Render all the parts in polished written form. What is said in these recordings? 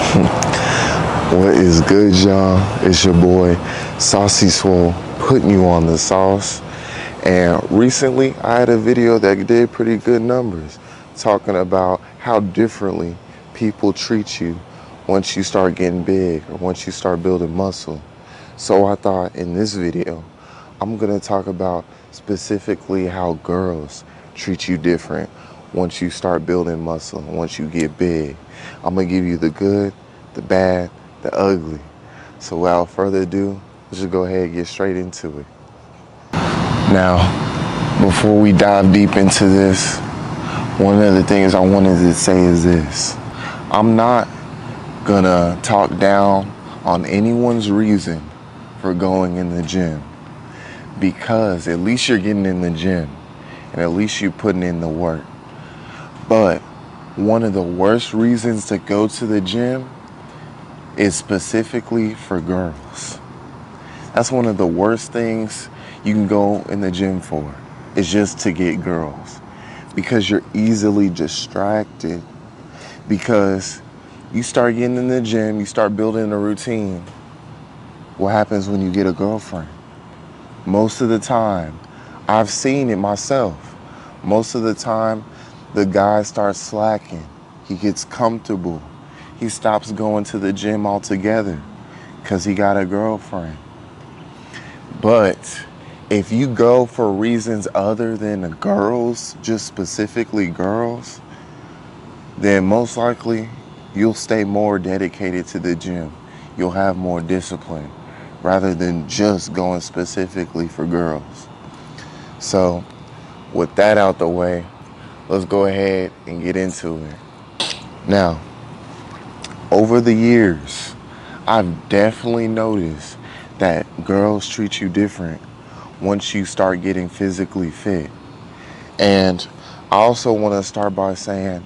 What is good, y'all? It's your boy Saucy Swole, putting you on the sauce. And recently I had a video that did pretty good numbers, talking about how differently people treat you once you start getting big or once you start building muscle. So I thought in this video I'm gonna talk about specifically how girls treat you different once you start building muscle, once you get big. I'm gonna give you the good, the bad, the ugly. So without further ado, let's just go ahead and get straight into it. Now, before we dive deep into this, one of the things I wanted to say is this. I'm not gonna talk down on anyone's reason for going in the gym, because at least you're getting in the gym and at least you're putting in the work. But one of the worst reasons to go to the gym is specifically for girls. That's one of the worst things you can go in the gym for, is just to get girls, because you're easily distracted. Because you start getting in the gym, you start building a routine. What happens when you get a girlfriend? Most of the time, I've seen it myself, most of the time the guy starts slacking. He gets comfortable. He stops going to the gym altogether because he got a girlfriend. But if you go for reasons other than the girls, just specifically girls, then most likely you'll stay more dedicated to the gym. You'll have more discipline rather than just going specifically for girls. So with that out the way, let's go ahead and get into it. Now, over the years, I've definitely noticed that girls treat you different once you start getting physically fit. And I also want to start by saying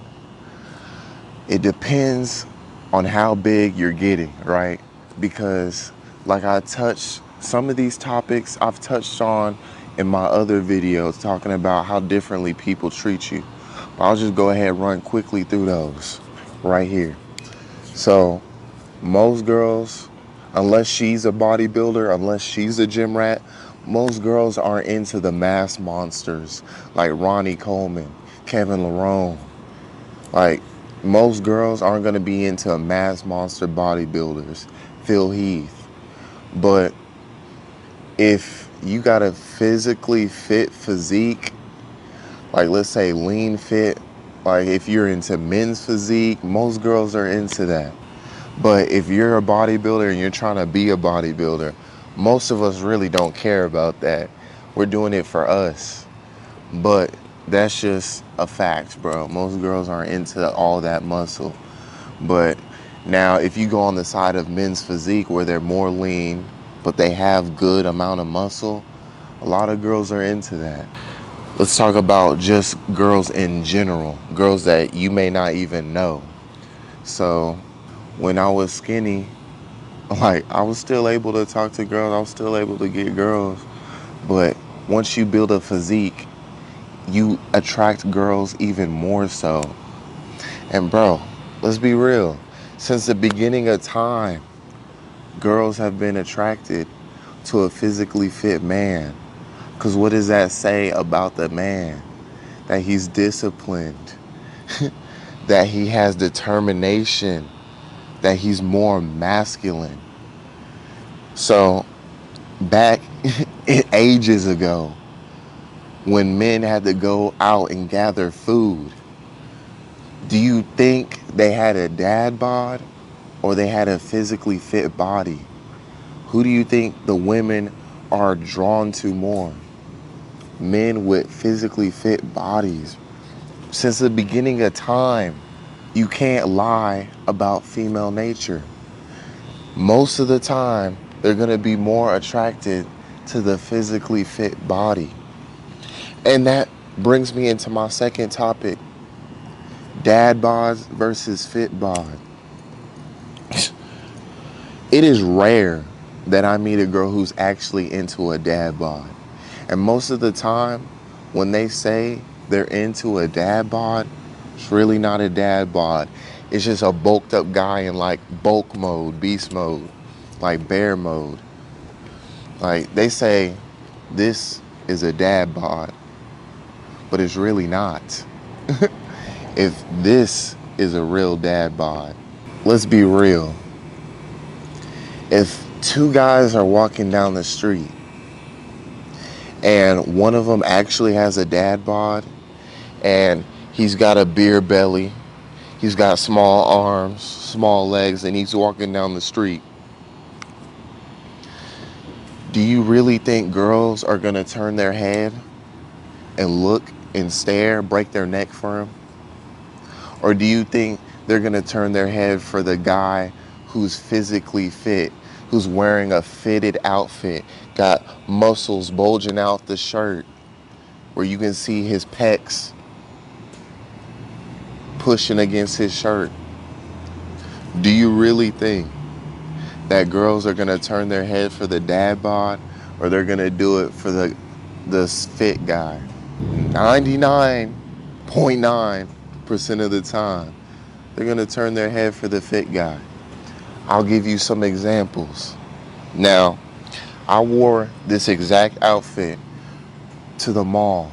it depends on how big you're getting, right? Because like I touched, some of these topics I've touched on in my other videos talking about how differently people treat you. But I'll just go ahead and run quickly through those right here. So most girls, unless she's a bodybuilder, unless she's a gym rat, most girls aren't into the mass monsters like Ronnie Coleman, Kevin Larone. Like, most girls aren't going to be into mass monster bodybuilders, Phil Heath. But if you got a physically fit physique, like let's say lean fit, like if you're into men's physique, most girls are into that. But if you're a bodybuilder and you're trying to be a bodybuilder, most of us really don't care about that. We're doing it for us. But that's just a fact, bro. Most girls aren't into all that muscle. But now if you go on the side of men's physique where they're more lean, but they have good amount of muscle, a lot of girls are into that. Let's talk about just girls in general, girls that you may not even know. So when I was skinny, like I was still able to talk to girls, I was still able to get girls. But once you build a physique, you attract girls even more so. And bro, let's be real. Since the beginning of time, girls have been attracted to a physically fit man. Because what does that say about the man? That he's disciplined, that he has determination, that he's more masculine. So back ages ago, when men had to go out and gather food, do you think they had a dad bod or they had a physically fit body? Who do you think the women are drawn to more? Men with physically fit bodies. Since the beginning of time, you can't lie about female nature. Most of the time, they're going to be more attracted to the physically fit body. And that brings me into my second topic, dad bods versus fit bod. It is rare that I meet a girl who's actually into a dad bod. And most of the time, when they say they're into a dad bod, it's really not a dad bod. It's just a bulked up guy in like bulk mode, beast mode, like bear mode. Like they say this is a dad bod, but it's really not. If this is a real dad bod, let's be real. If two guys are walking down the street and one of them actually has a dad bod and he's got a beer belly, he's got small arms, small legs, and he's walking down the street, do you really think girls are going to turn their head and look and stare, break their neck for him? Or do you think they're going to turn their head for the guy who's physically fit, who's wearing a fitted outfit, got muscles bulging out the shirt where you can see his pecs pushing against his shirt? Do you really think that girls are going to turn their head for the dad bod, or they're going to do it for the fit guy? 99.9% of the time, they're going to turn their head for the fit guy. I'll give you some examples. Now, I wore this exact outfit to the mall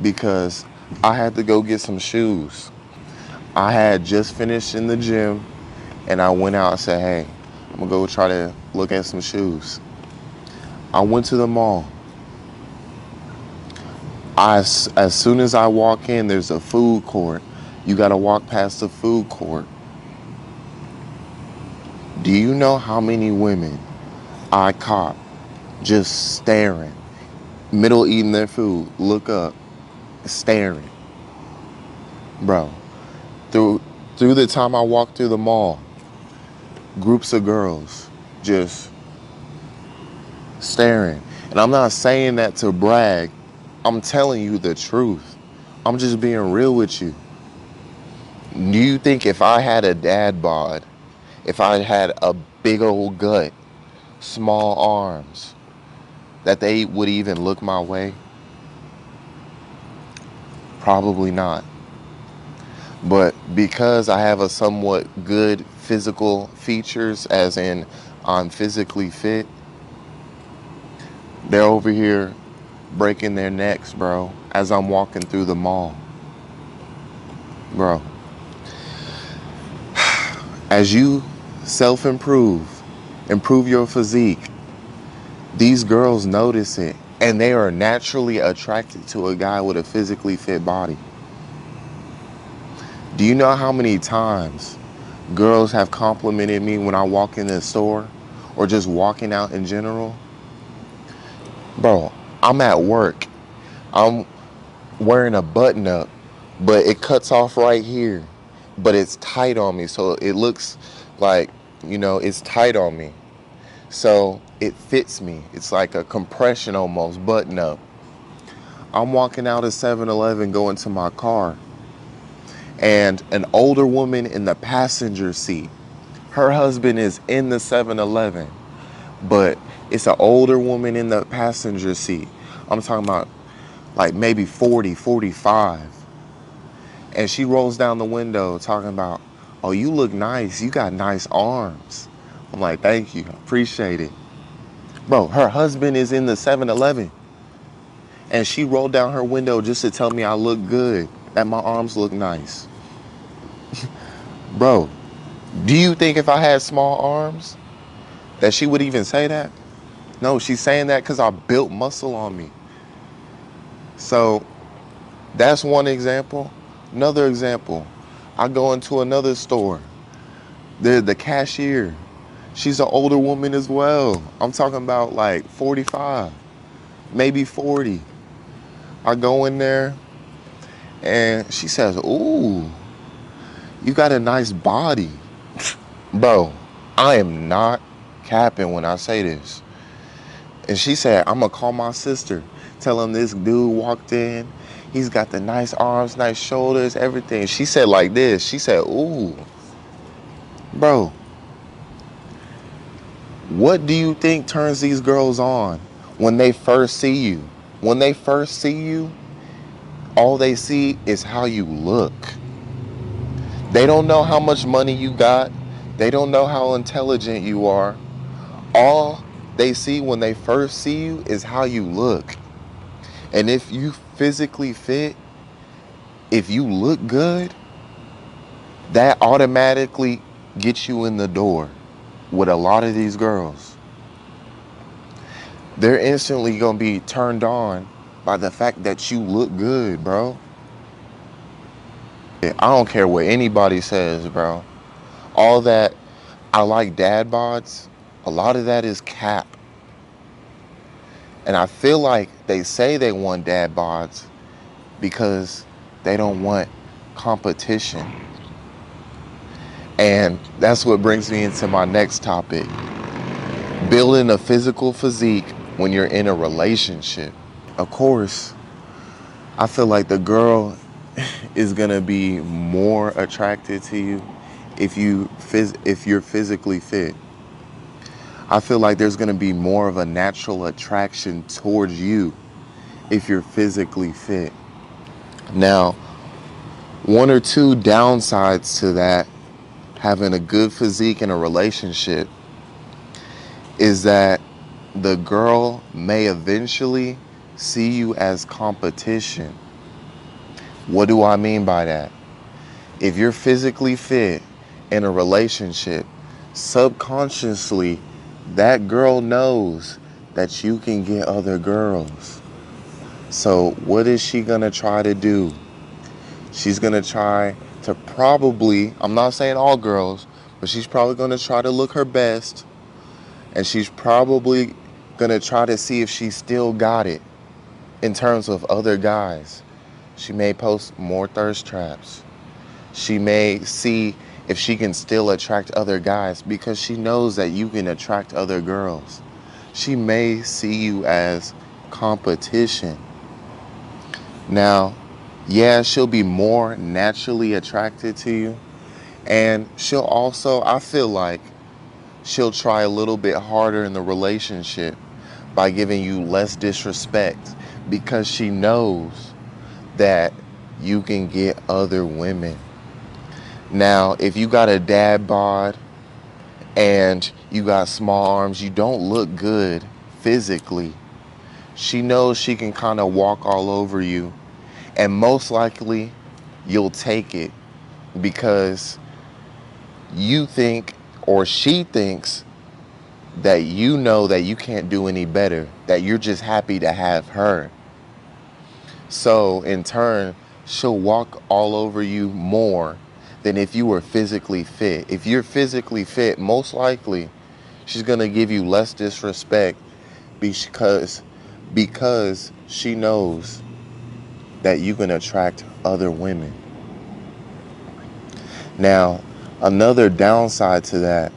because I had to go get some shoes. I had just finished in the gym and I went out and said, hey, I'm gonna go try to look at some shoes. I went to the mall. As soon as I walk in, there's a food court. You gotta walk past the food court. Do you know how many women I caught just staring, middle eating their food, look up, staring? Bro, through the time I walked through the mall, groups of girls just staring. And I'm not saying that to brag. I'm telling you the truth. I'm just being real with you. Do you think if I had a dad bod, if I had a big old gut, small arms, that they would even look my way? Probably not. But because I have a somewhat good physical features, as in I'm physically fit, they're over here breaking their necks, bro, as I'm walking through the mall. Bro, as you self-improve, improve your physique, these girls notice it, and they are naturally attracted to a guy with a physically fit body. Do you know how many times girls have complimented me when I walk in the store or just walking out in general? Bro, I'm at work. I'm wearing a button up, but it cuts off right here, but it's tight on me. So it looks like, it's tight on me. So it fits me. It's like a compression almost, button up. I'm walking out of 7-Eleven going to my car, and an older woman in the passenger seat, her husband is in the 7-Eleven, but it's an older woman in the passenger seat. I'm talking about like maybe 40, 45. And she rolls down the window talking about, oh, you look nice. You got nice arms. I'm like, thank you. Appreciate it. Bro, her husband is in the 7-Eleven. And she rolled down her window just to tell me I look good, that my arms look nice. Bro, do you think if I had small arms that she would even say that? No, she's saying that because I built muscle on me. So that's one example. Another example, I go into another store. The cashier, she's an older woman as well. I'm talking about like 45, maybe 40. I go in there and she says, ooh, you got a nice body. Bro, I am not capping when I say this. And she said, I'm gonna call my sister, tell him this dude walked in. He's got the nice arms, nice shoulders, everything. She said like this. She said, ooh. Bro, what do you think turns these girls on when they first see you? When they first see you, all they see is how you look. They don't know how much money you got. They don't know how intelligent you are. All they see when they first see you is how you look. And if you physically fit, if you look good, that automatically gets you in the door with a lot of these girls. They're instantly gonna be turned on by the fact that you look good, bro. I don't care what anybody says, bro. All that I like dad bods, a lot of that is cap. And I feel like they say they want dad bods because they don't want competition. And that's what brings me into my next topic. Building a physical physique when you're in a relationship. Of course, I feel like the girl is gonna be more attracted to you if you're physically fit. I feel like there's gonna be more of a natural attraction towards you if you're physically fit. Now, one or two downsides to that, having a good physique in a relationship, is that the girl may eventually see you as competition. What do I mean by that? If you're physically fit in a relationship, subconsciously, that girl knows that you can get other girls. So what is she gonna try to do? She's gonna try to probably, I'm not saying all girls, but she's probably gonna try to look her best, and she's probably gonna try to see if she still got it in terms of other guys. She may post more thirst traps. She may see if she can still attract other guys because she knows that you can attract other girls. She may see you as competition. Now, yeah, she'll be more naturally attracted to you. And she'll also, I feel like, she'll try a little bit harder in the relationship by giving you less disrespect because she knows that you can get other women. Now, if you got a dad bod and you got small arms, you don't look good physically. She knows she can kind of walk all over you, and most likely you'll take it because you think, or she thinks, that you know that you can't do any better, that you're just happy to have her. So in turn, she'll walk all over you more than if you were physically fit. If you're physically fit, most likely she's gonna give you less disrespect because she knows that you can attract other women. Now, another downside to that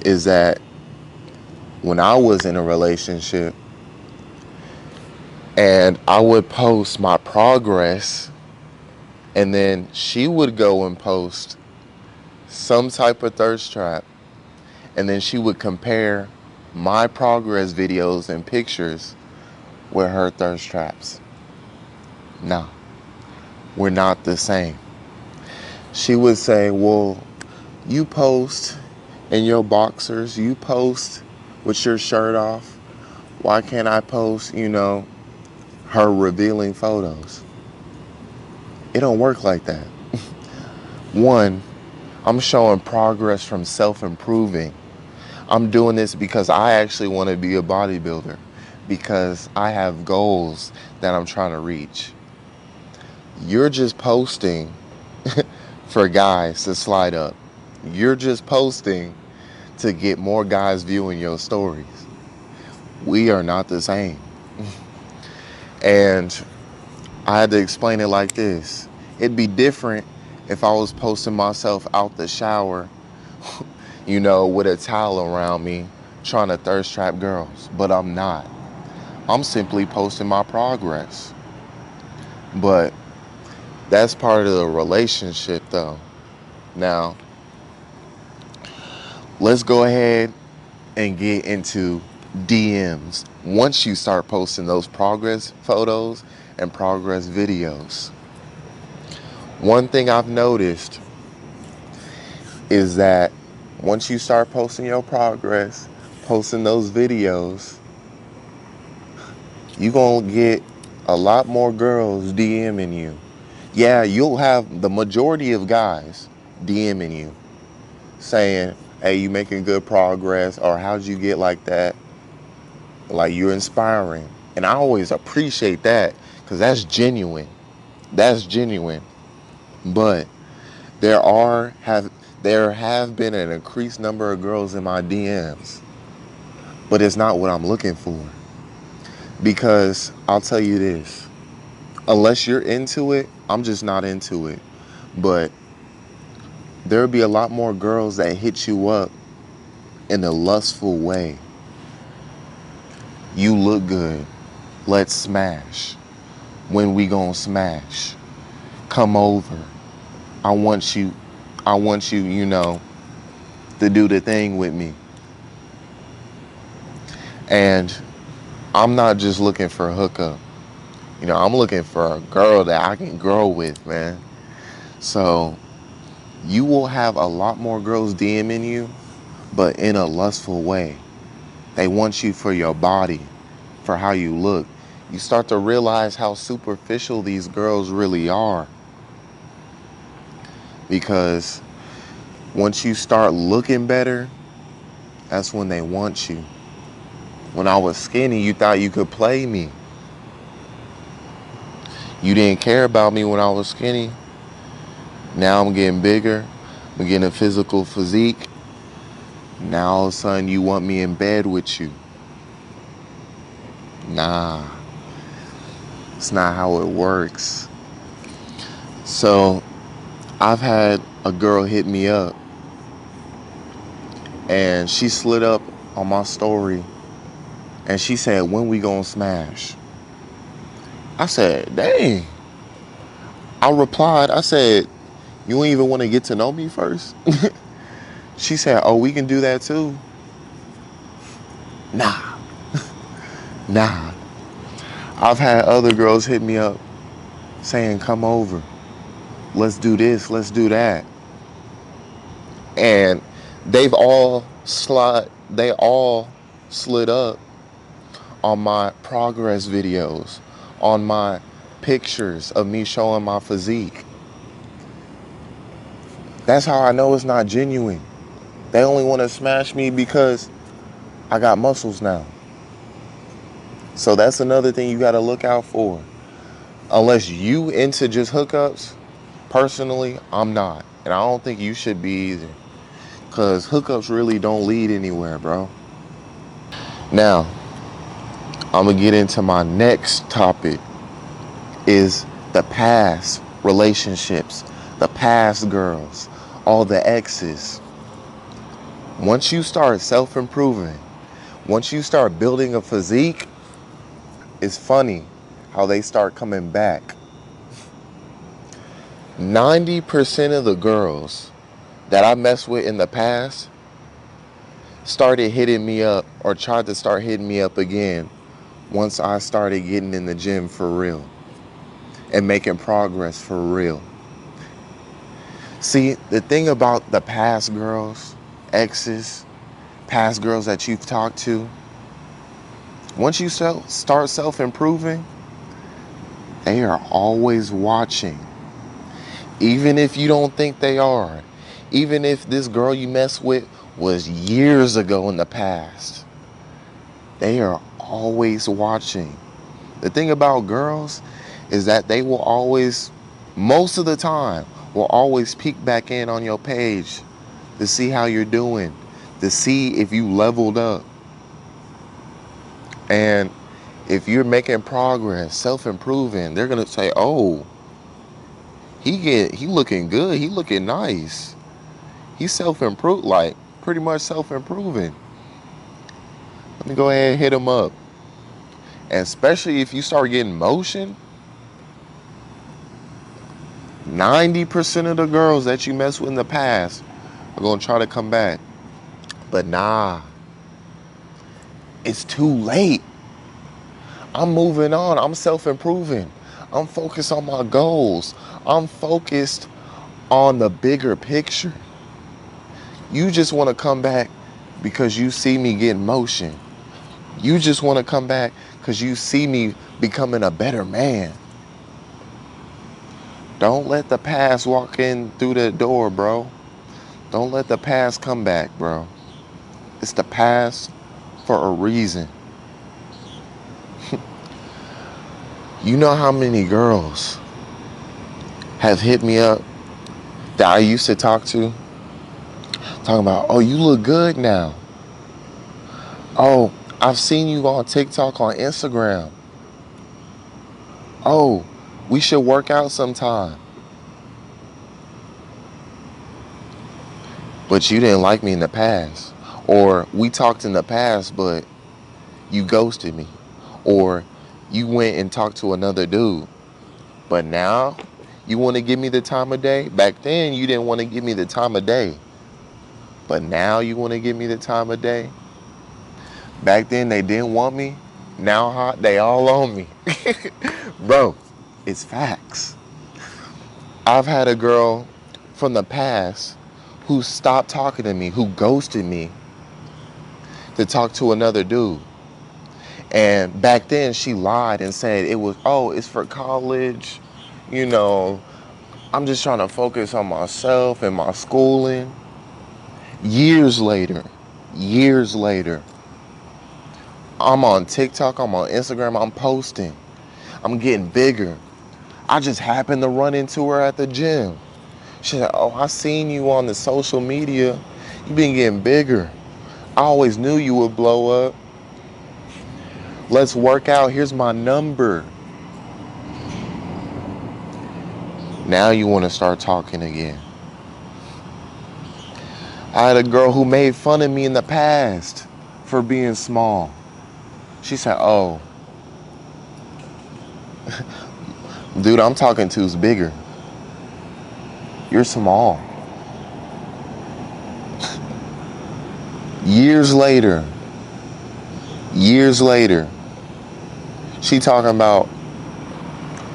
is that when I was in a relationship and I would post my progress, and then she would go and post some type of thirst trap, and then she would compare my progress videos and pictures with her thirst traps. No, we're not the same. She would say, well, you post in your boxers, you post with your shirt off. Why can't I post, her revealing photos? It don't work like that. One, I'm showing progress from self-improving. I'm doing this because I actually want to be a bodybuilder, because I have goals that I'm trying to reach. You're just posting for guys to slide up. You're just posting to get more guys viewing your stories. We are not the same. And I had to explain it like this. It'd be different if I was posting myself out the shower, with a towel around me, trying to thirst trap girls. But I'm not. I'm simply posting my progress. But that's part of the relationship, though. Now, let's go ahead and get into DMs once you start posting those progress photos and progress videos. One thing I've noticed is that once you start posting your progress, posting those videos, you're going to get a lot more girls DMing you. Yeah, you'll have the majority of guys DMing you saying, hey, you making good progress, or how'd you get like that? Like, you're inspiring. And I always appreciate that because that's genuine. That's genuine. But there have been an increased number of girls in my DMs, but it's not what I'm looking for. Because I'll tell you this, unless you're into it, I'm just not into it. But there'll be a lot more girls that hit you up in a lustful way. You look good. Let's smash. When we gonna smash? Come over. I want you, you know, to do the thing with me. And I'm not just looking for a hookup. You know, I'm looking for a girl that I can grow with, man. So you will have a lot more girls DMing you, but in a lustful way. They want you for your body, for how you look. You start to realize how superficial these girls really are. Because once you start looking better, that's when they want you. When I was skinny, you thought you could play me. You didn't care about me when I was skinny. Now I'm getting bigger. I'm getting a physical physique. Now all of a sudden you want me in bed with you. Nah, it's not how it works. So I've had a girl hit me up and she slid up on my story and she said, when we gonna smash? I said, dang. I replied, I said, you don't even want to get to know me first? She said, oh, we can do that too. Nah. Nah. I've had other girls hit me up saying, come over. Let's do this, let's do that. And they all slid up on my progress videos, on my pictures of me showing my physique. That's how I know it's not genuine. They only want to smash me because I got muscles now. So that's another thing you got to look out for. Unless you into just hookups, personally, I'm not. And I don't think you should be either. Because hookups really don't lead anywhere, bro. Now, I'm going to get into my next topic is the past relationships, the past girls, all the exes. Once you start self-improving, once you start building a physique, it's funny how they start coming back. 90% of the girls that I messed with in the past started hitting me up or tried to start hitting me up again once I started getting in the gym for real and making progress for real. See, the thing about the past girls, exes, past girls that you've talked to, once you start self-improving, they are always watching. Even if you don't think they are. Even if this girl you mess with was years ago in the past. They are always watching. The thing about girls is that they will always, most of the time, will always peek back in on your page to see how you're doing, to see if you leveled up. And if you're making progress, self-improving, they're gonna say, oh, he looking good, he looking nice. He's self-improved, like pretty much self-improving. Let me go ahead and hit him up. And especially if you start getting motion, 90% of the girls that you mess with in the past are gonna try to come back. But nah, it's too late. I'm moving on. I'm self-improving. I'm focused on my goals. I'm focused on the bigger picture. You just want to come back because you see me getting motion. You just want to come back because you see me becoming a better man. Don't let the past walk in through the door, bro. Don't let the past come back, bro. It's the past for a reason. You know how many girls have hit me up that I used to talk to, talking about, oh, you look good now. Oh, I've seen you on TikTok, on Instagram. Oh, we should work out sometime. But you didn't like me in the past. Or we talked in the past, but you ghosted me. Or you went and talked to another dude. But now you want to give me the time of day? Back then you didn't want to give me the time of day. But now you want to give me the time of day? Back then they didn't want me. Now they all on me. Bro, it's facts. I've had a girl from the past who stopped talking to me, who ghosted me to talk to another dude. And back then she lied and said it was, oh, it's for college. You know, I'm just trying to focus on myself and my schooling. Years later, I'm on TikTok, I'm on Instagram, I'm posting. I'm getting bigger. I just happened to run into her at the gym. She said, oh, I seen you on the social media. You been getting bigger. I always knew you would blow up. Let's work out. Here's my number. Now you want to start talking again. I had a girl who made fun of me in the past for being small. She said, oh, dude, I'm talking to's bigger. You're small. Years later, she talking about,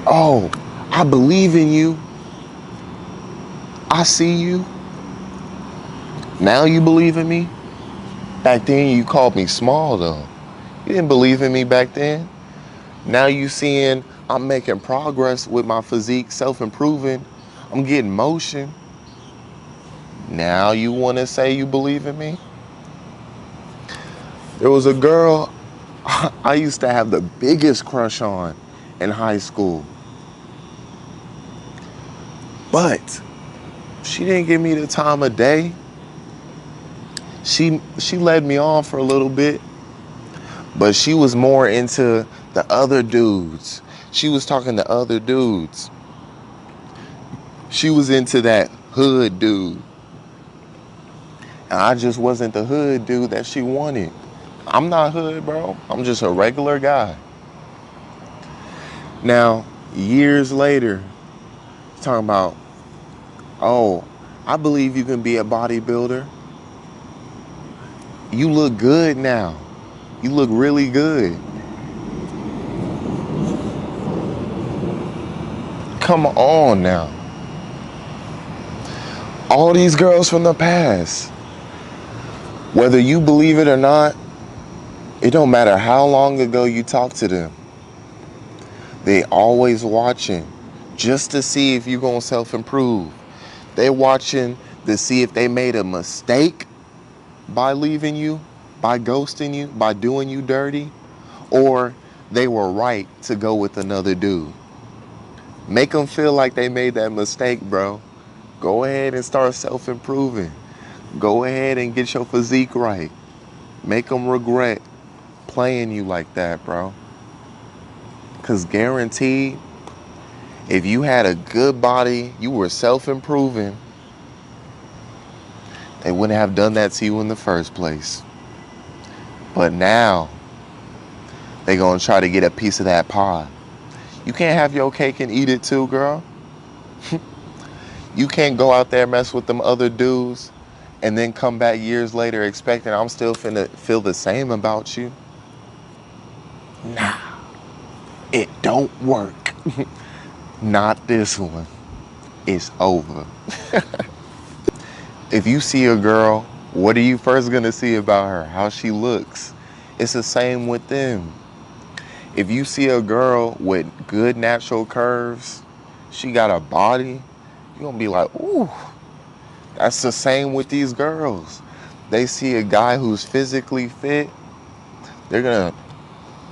oh, I believe in you. I see you. Now you believe in me? Back then you called me small though. You didn't believe in me back then. Now you seeing I'm making progress with my physique, self-improving. I'm getting motion. Now you want to say you believe in me? There was a girl I used to have the biggest crush on in high school. But she didn't give me the time of day. She led me on for a little bit, but she was more into the other dudes. She was talking to other dudes. She was into that hood dude. And I just wasn't the hood dude that she wanted. I'm not hood, bro. I'm just a regular guy. Now, years later, talking about, oh, I believe you can be a bodybuilder. You look good now. You look really good. Come on now. All these girls from the past, whether you believe it or not, it don't matter how long ago you talk to them. They always watching just to see if you're gonna self-improve. They watching to see if they made a mistake by leaving you, by ghosting you, by doing you dirty, or they were right to go with another dude. Make them feel like they made that mistake, bro. Go ahead and start self-improving. Go ahead and get your physique right. Make them regret playing you like that, bro. Because guaranteed, if you had a good body, you were self-improving, they wouldn't have done that to you in the first place. But now, they gonna try to get a piece of that pie. You can't have your cake and eat it too, girl. You can't go out there mess with them other dudes and then come back years later expecting I'm still finna feel the same about you. Nah, it don't work. Not this one. It's over. If you see a girl, what are you first gonna see about her? How she looks. It's the same with them. If you see a girl with good natural curves, she got a body, you're gonna be like, ooh. That's the same with these girls. They see a guy who's physically fit, they're gonna,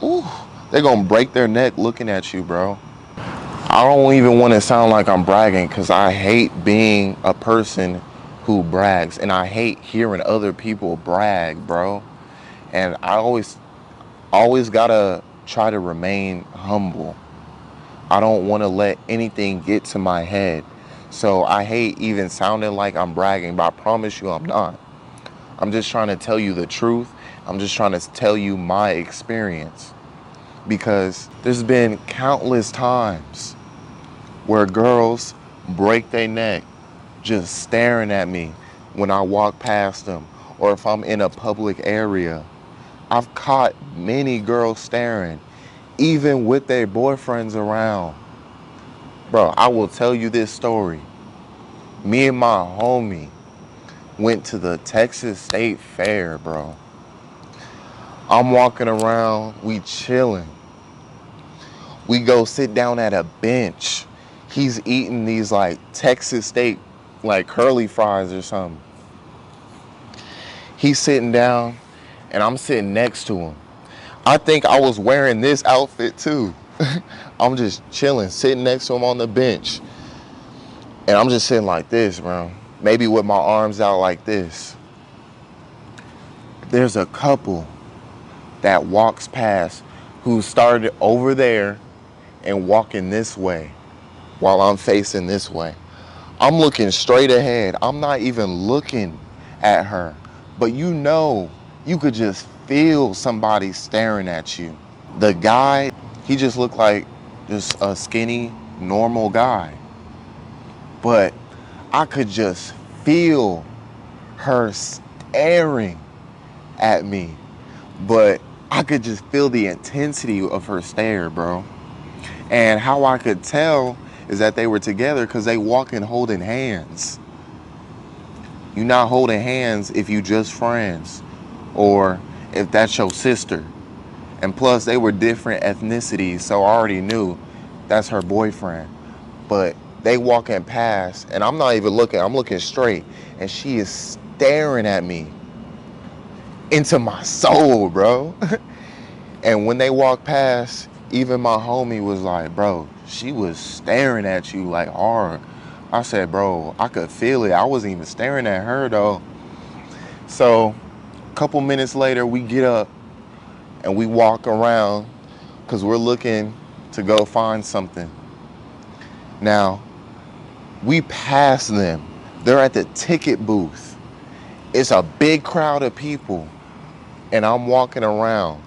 ooh, they're gonna break their neck looking at you, bro. I don't even want to sound like I'm bragging because I hate being a person who brags and I hate hearing other people brag, bro. And I always gotta try to remain humble. I don't want to let anything get to my head. So I hate even sounding like I'm bragging, but I promise you I'm not. I'm just trying to tell you the truth. I'm just trying to tell you my experience. Because there's been countless times where girls break their neck just staring at me when I walk past them or if I'm in a public area. I've caught many girls staring, even with their boyfriends around. Bro, I will tell you this story. Me and my homie went to the Texas State Fair, bro. I'm walking around, we chilling. We go sit down at a bench. He's eating these like Texas State like curly fries or something. He's sitting down and I'm sitting next to him. I think I was wearing this outfit too. I'm just chilling, sitting next to him on the bench. And I'm just sitting like this, bro. Maybe with my arms out like this. There's a couple that walks past who started over there and walking this way while I'm facing this way. I'm looking straight ahead. I'm not even looking at her. But you could just feel somebody staring at you. The guy, he just looked like just a skinny, normal guy. But I could just feel her staring at me. But I could just feel the intensity of her stare, bro. And how I could tell is that they were together because they walking holding hands. You're not holding hands if you just friends or if that's your sister. And plus, they were different ethnicities, so I already knew that's her boyfriend. But they walking past, and I'm not even looking, I'm looking straight, and she is staring at me into my soul, bro. And when they walked past, even my homie was like, bro, she was staring at you like hard. I said, bro, I could feel it. I wasn't even staring at her though. So a couple minutes later, we get up and we walk around because we're looking to go find something. Now, we pass them. They're at the ticket booth. It's a big crowd of people and I'm walking around.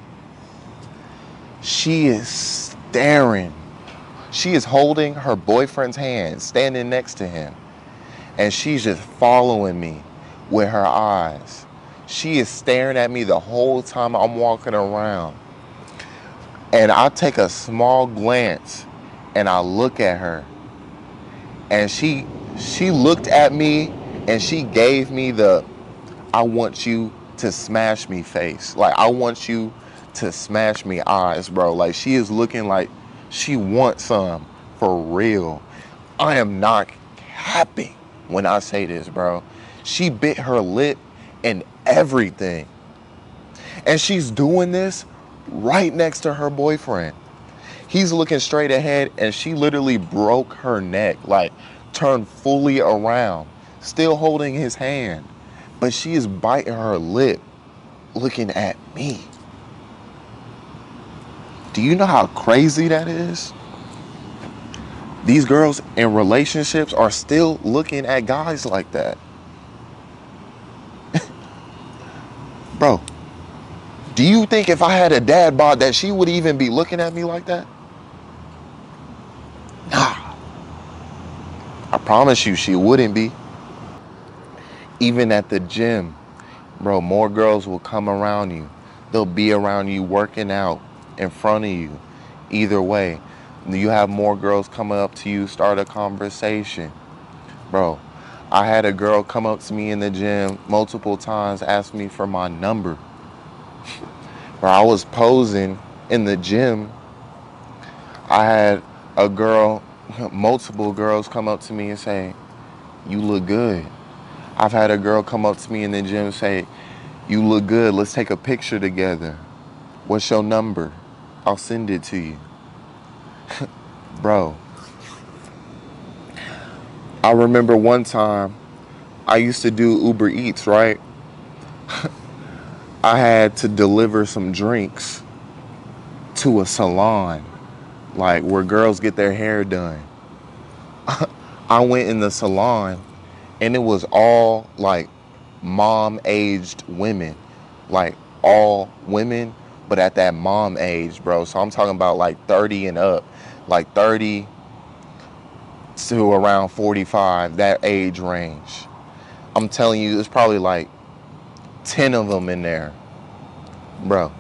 She is staring. She is holding her boyfriend's hand, standing next to him. And she's just following me with her eyes. She is staring at me the whole time I'm walking around. And I take a small glance and I look at her. And she looked at me and she gave me the I want you to smash me face. Like, I want you to smash me eyes, bro. Like, she is looking like she wants some for real. I am not happy when I say this, bro. She bit her lip and everything. And she's doing this right next to her boyfriend. He's looking straight ahead and she literally broke her neck, like turned fully around, still holding his hand. But she is biting her lip, looking at me. Do you know how crazy that is? These girls in relationships are still looking at guys like that. Bro, do you think if I had a dad bod that she would even be looking at me like that? Nah. I promise you she wouldn't be. Even at the gym, bro, more girls will come around you. They'll be around you working out in front of you. Either way, you have more girls coming up to you, start a conversation. Bro, I had a girl come up to me in the gym multiple times, ask me for my number. Where I was posing in the gym, I had a girl, multiple girls come up to me and say, "You look good." I've had a girl come up to me in the gym and say, "You look good. Let's take a picture together. What's your number? I'll send it to you." Bro, I remember one time I used to do Uber Eats, right? I had to deliver some drinks to a salon, like where girls get their hair done. I went in the salon and it was all like mom aged women, like all women, but at that mom age, bro. So I'm talking about like 30 and up, like 30 to around 45, that age range. I'm telling you, there's probably like 10 of them in there, bro.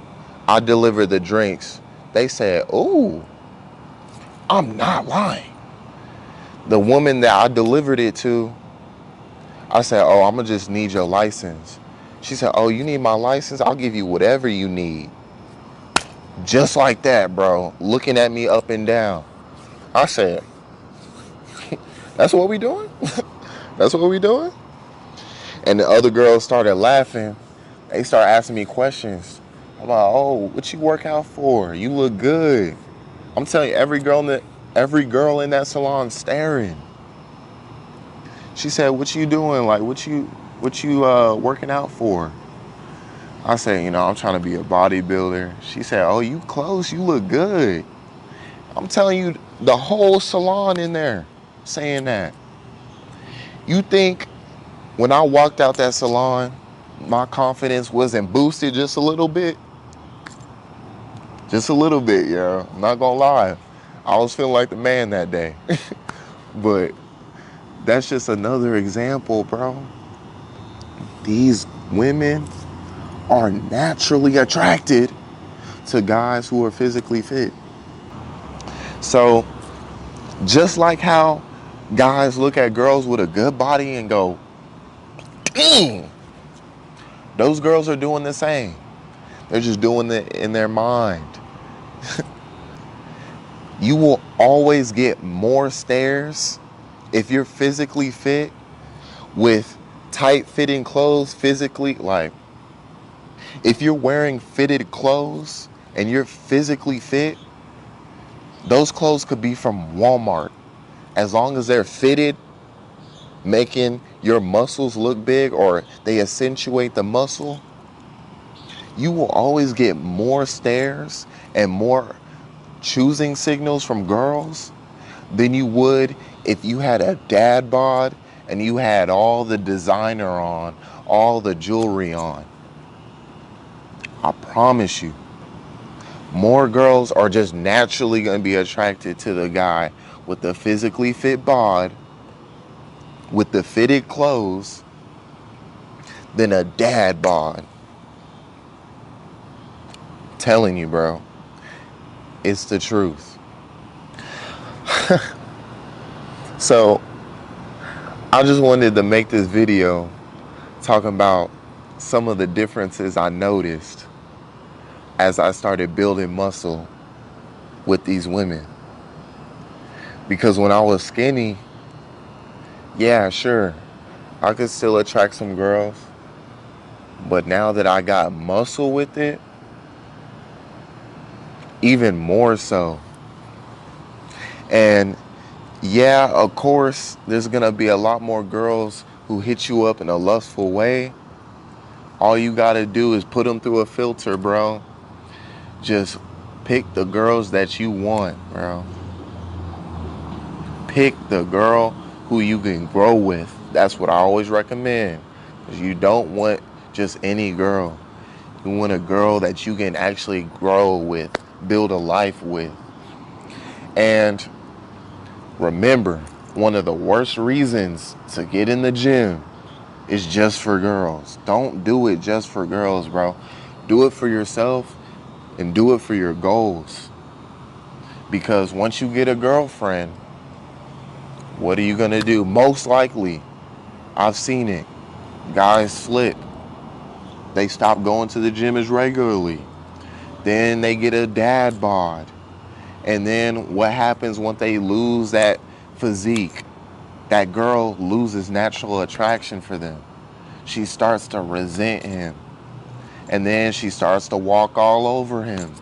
I delivered the drinks. They said, "Ooh, I'm not lying." The woman that I delivered it to, I said, "Oh, I'm gonna just need your license." She said, "Oh, you need my license? I'll give you whatever you need." Just like that, bro. Looking at me up and down. I said, "That's what we doing? That's what we doing?" And the other girls started laughing. They started asking me questions. I'm like, "Oh, what you work out for? You look good." I'm telling you, every girl in that salon staring. She said, "What you doing? Like, what you working out for?" I said, "I'm trying to be a bodybuilder." She said, "Oh, you close. You look good." I'm telling you, the whole salon in there saying that. You think when I walked out that salon, my confidence wasn't boosted just a little bit? Just a little bit, yeah. I'm not gonna lie. I was feeling like the man that day. But that's just another example, bro. These women are naturally attracted to guys who are physically fit. So, just like how guys look at girls with a good body and go, "Dang," those girls are doing the same. They're just doing it in their mind. You will always get more stares if you're physically fit with tight fitting clothes physically. Like, if you're wearing fitted clothes and you're physically fit, those clothes could be from Walmart. As long as they're fitted, making your muscles look big or they accentuate the muscle, you will always get more stares and more choosing signals from girls than you would if you had a dad bod and you had all the designer on, all the jewelry on. I promise you, more girls are just naturally going to be attracted to the guy with the physically fit bod, with the fitted clothes, than a dad bod. Telling you, bro, it's the truth. So I just wanted to make this video talking about some of the differences I noticed as I started building muscle with these women. Because when I was skinny, yeah, sure, I could still attract some girls. But now that I got muscle with it, even more so. And yeah, of course, there's gonna be a lot more girls who hit you up in a lustful way. All you gotta do is put them through a filter, bro. Just pick the girls that you want, bro. Pick the girl who you can grow with. That's what I always recommend. Because you don't want just any girl. You want a girl that you can actually grow with, build a life with. And remember, one of the worst reasons to get in the gym is just for girls. Don't do it just for girls, bro. Do it for yourself and do it for your goals. Because once you get a girlfriend, what are you going to do? Most likely, I've seen it. Guys slip. They stop going to the gym as regularly. Then they get a dad bod. And then what happens when they lose that physique? That girl loses natural attraction for them. She starts to resent him. And then she starts to walk all over him.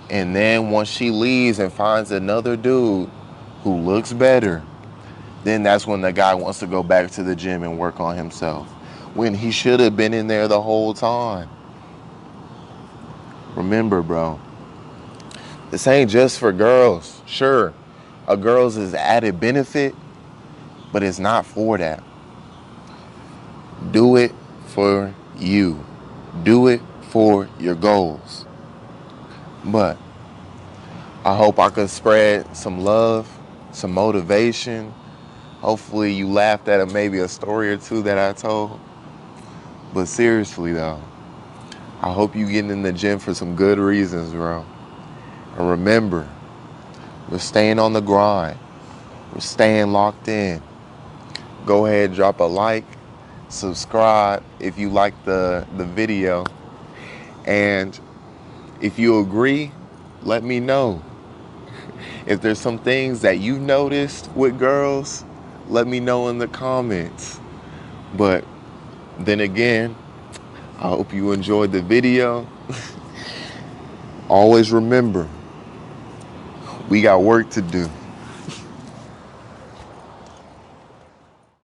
And then once she leaves and finds another dude who looks better, then that's when the guy wants to go back to the gym and work on himself, when he should have been in there the whole time. Remember, bro, this ain't just for girls. Sure, a girl's is added benefit, but it's not for that. Do it for you. Do it for your goals. But I hope I could spread some love, some motivation. Hopefully you laughed at maybe a story or two that I told. But seriously though, I hope you get in the gym for some good reasons, bro. And remember, we're staying on the grind. We're staying locked in. Go ahead, drop a like, subscribe if you like the video. And if you agree, let me know. If there's some things that you've noticed with girls, let me know in the comments. But then again, I hope you enjoyed the video. Always remember, we got work to do.